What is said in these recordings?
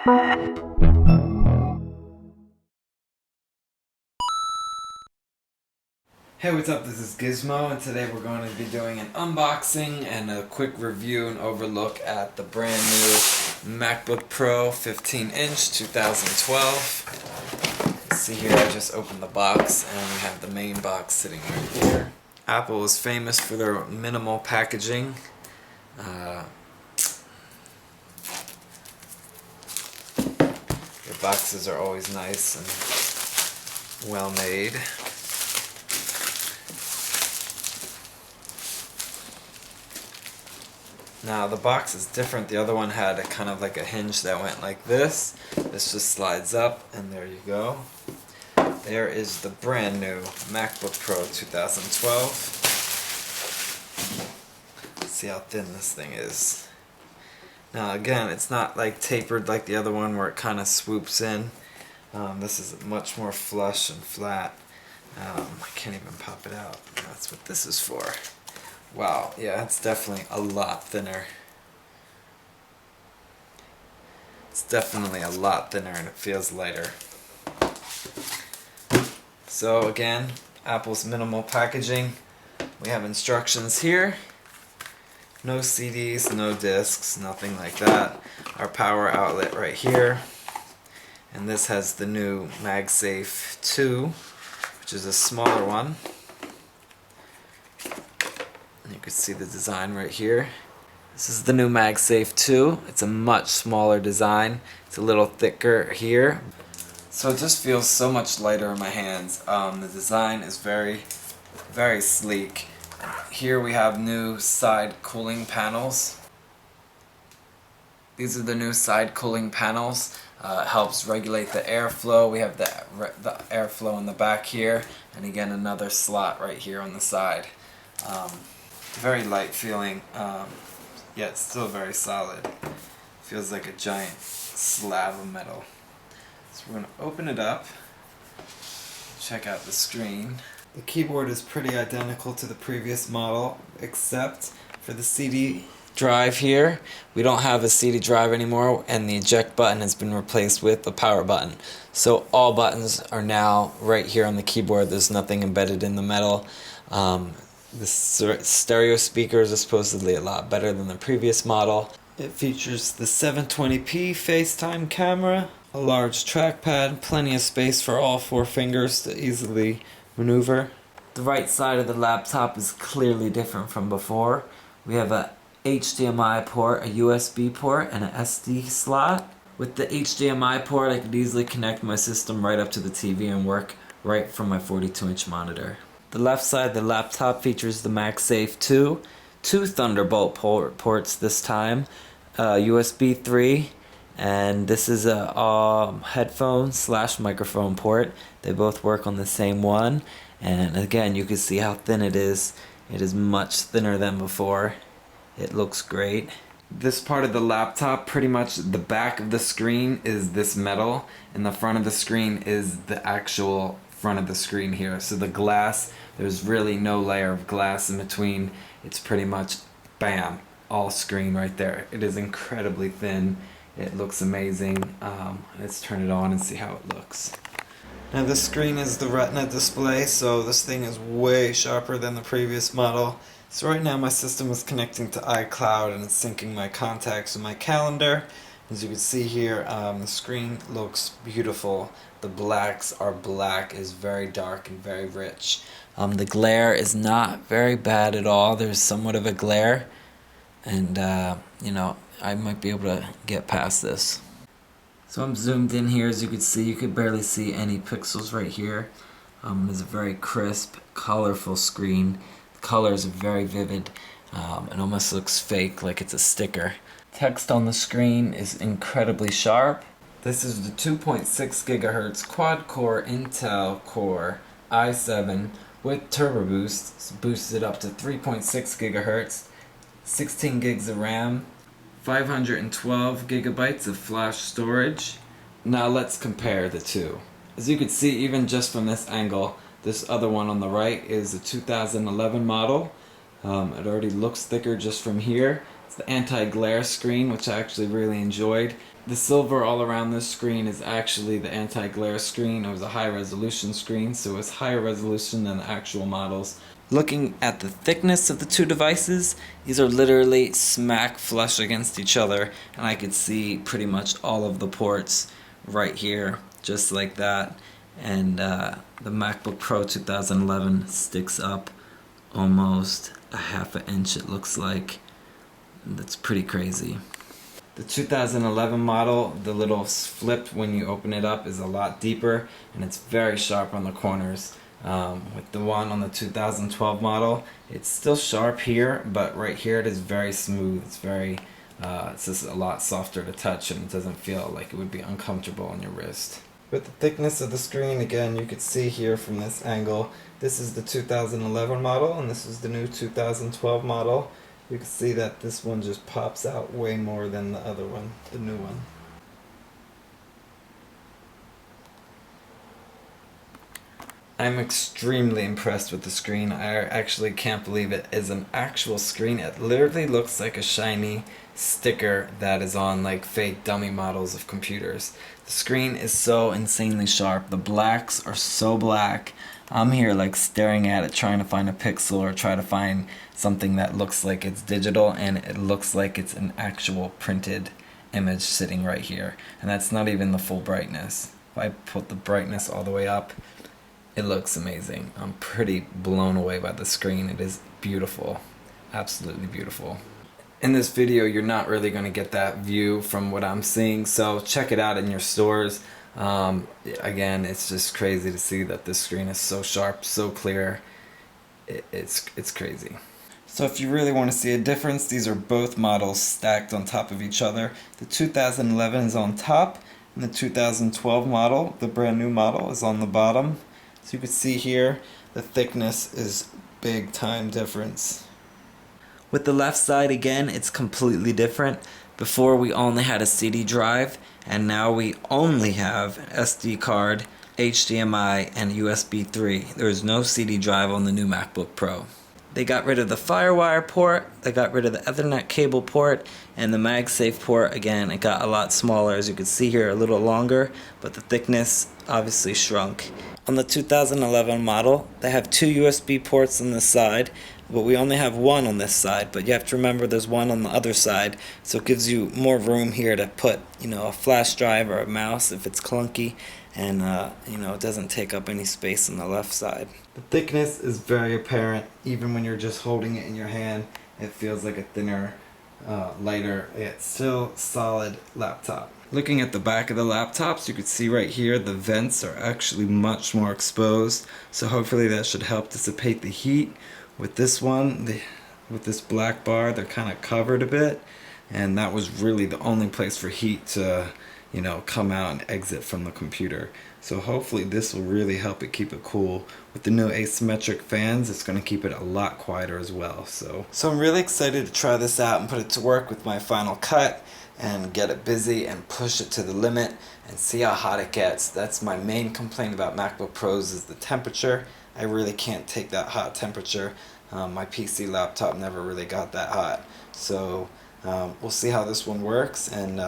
Hey, what's up? This is Gizmo, and today we're going to be doing an unboxing and a quick review and overlook at the brand new MacBook Pro 15-inch 2012. See here, I just opened the box and we have the main box sitting right here. Apple is famous for their minimal packaging. Their boxes are always nice and well made. Now the box is different. The other one had a kind of like a hinge that went like this. This just slides up and there you go. There is the brand new MacBook Pro 2012. Let's see how thin this thing is. Now again, it's not like tapered like the other one where it kind of swoops in. This is much more flush and flat. I can't even pop it out. That's what this is for. Wow, yeah, it's definitely a lot thinner. It's definitely a lot thinner and it feels lighter. So again, Apple's minimal packaging. We have instructions here. No CDs, no discs, nothing like that. Our power outlet right here. And this has the new MagSafe 2, which is a smaller one. You can see the design right here. This is the new MagSafe 2. It's a much smaller design. It's a little thicker here. So it just feels so much lighter in my hands. The design is very, very sleek. Here we have new side cooling panels. These are the new side cooling panels. It helps regulate the airflow. We have the airflow in the back here. And again, another slot right here on the side. Very light feeling, yet still very solid. Feels like a giant slab of metal. So we're going to open it up, check out the screen. The keyboard is pretty identical to the previous model, except for the CD drive here. We don't have a CD drive anymore, and the eject button has been replaced with the power button. So all buttons are now right here on the keyboard. There's nothing embedded in the metal. The stereo speakers are supposedly a lot better than the previous model. It features the 720p FaceTime camera, a large trackpad, plenty of space for all four fingers to easily maneuver. The right side of the laptop is clearly different from before. We have a HDMI port, a USB port, and an SD slot. With the HDMI port, I could easily connect my system right up to the TV and work right from my 42-inch monitor. The left side of the laptop features the MagSafe 2, two Thunderbolt ports this time, USB 3, and this is a headphone / microphone port. They both work on the same one, and again you can see how thin it is. It is much thinner than before. It looks great. This part of the laptop, pretty much the back of the screen is this metal, and the front of the screen is the actual front of the screen here. So the glass, there's really no layer of glass in between. It's pretty much bam, all screen right there. It is incredibly thin. It looks amazing. Let's turn it on and see how it looks. Now this screen is the Retina Display, so this thing is way sharper than the previous model. So right now my system is connecting to iCloud and it's syncing my contacts with my calendar. As you can see here, the screen looks beautiful. The blacks are black, is very dark and very rich. The glare is not very bad at all. There's somewhat of a glare, and you know, I might be able to get past this. So I'm zoomed in here. As you can see, you could barely see any pixels right here. It's a very crisp, colorful screen. The colors are very vivid. It almost looks fake, like it's a sticker. Text on the screen is incredibly sharp. This is the 2.6 GHz quad-core Intel Core i7 with Turbo Boost. It's boosted up to 3.6 GHz, 16 gigs of RAM, 512 gigabytes of flash storage. Now let's compare the two. As you can see, even just from this angle, this other one on the right is a 2011 model. It already looks thicker just from here. It's the anti-glare screen, which I actually really enjoyed. The silver all around this screen is actually the anti-glare screen. It was a high resolution screen, so it's higher resolution than the actual models. Looking at the thickness of the two devices, these are literally smack flush against each other, and I could see pretty much all of the ports right here, just like that. And the MacBook Pro 2011 sticks up almost a half an inch, it looks like. That's pretty crazy. The 2011 model, the little flip when you open it up is a lot deeper, and it's very sharp on the corners. With the one on the 2012 model, it's still sharp here, but right here it is very smooth. It's just a lot softer to touch, and it doesn't feel like it would be uncomfortable on your wrist. With the thickness of the screen, again, you could see here from this angle, this is the 2011 model, and this is the new 2012 model. You can see that this one just pops out way more than the other one, the new one. I'm extremely impressed with the screen. I actually can't believe it is an actual screen. It literally looks like a shiny sticker that is on like fake dummy models of computers. The screen is so insanely sharp. The blacks are so black. I'm here like staring at it, trying to find a pixel or try to find something that looks like it's digital, and it looks like it's an actual printed image sitting right here. And that's not even the full brightness. If I put the brightness all the way up, it looks amazing. I'm pretty blown away by the screen. It is beautiful. Absolutely beautiful. In this video, you're not really going to get that view from what I'm seeing, so check it out in your stores. Again, it's just crazy to see that this screen is so sharp, so clear. It's crazy. So if you really want to see a difference, these are both models stacked on top of each other. The 2011 is on top, and the 2012 model, the brand new model, is on the bottom. So you can see here, the thickness is big time difference. With the left side, again, it's completely different. Before we only had a CD drive, and now we only have an SD card, HDMI, and USB 3. There is no CD drive on the new MacBook Pro. They got rid of the FireWire port, they got rid of the Ethernet cable port, and the MagSafe port, again, it got a lot smaller. As you can see here, a little longer, but the thickness obviously shrunk. On the 2011 model, they have two USB ports on this side, but we only have one on this side. But you have to remember there's one on the other side, so it gives you more room here to put, a flash drive or a mouse if it's clunky, and it doesn't take up any space on the left side. The thickness is very apparent. Even when you're just holding it in your hand, it feels like a thinner, lighter, yet still solid laptop. Looking at the back of the laptops, you can see right here the vents are actually much more exposed, so hopefully that should help dissipate the heat. With this one, with this black bar, they're kind of covered a bit, and that was really the only place for heat to come out and exit from the computer. So hopefully this will really help it keep it cool. With the new asymmetric fans, it's going to keep it a lot quieter as well. So I'm really excited to try this out and put it to work with my Final Cut and get it busy and push it to the limit and see how hot it gets. That's my main complaint about MacBook Pros, is the temperature. I really can't take that hot temperature. My PC laptop never really got that hot. So we'll see how this one works, and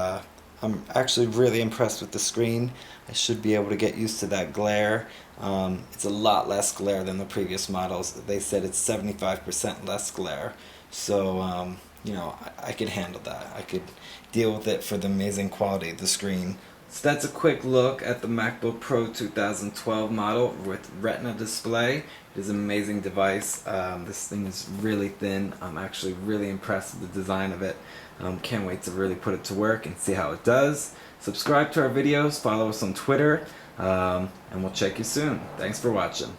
I'm actually really impressed with the screen. I should be able to get used to that glare. It's a lot less glare than the previous models. They said it's 75% less glare. So I could handle that. I could deal with it for the amazing quality of the screen. So that's a quick look at the MacBook Pro 2012 model with Retina Display. It is an amazing device. This thing is really thin. I'm actually really impressed with the design of it. Can't wait to really put it to work and see how it does. Subscribe to our videos, follow us on Twitter, and we'll check you soon. Thanks for watching.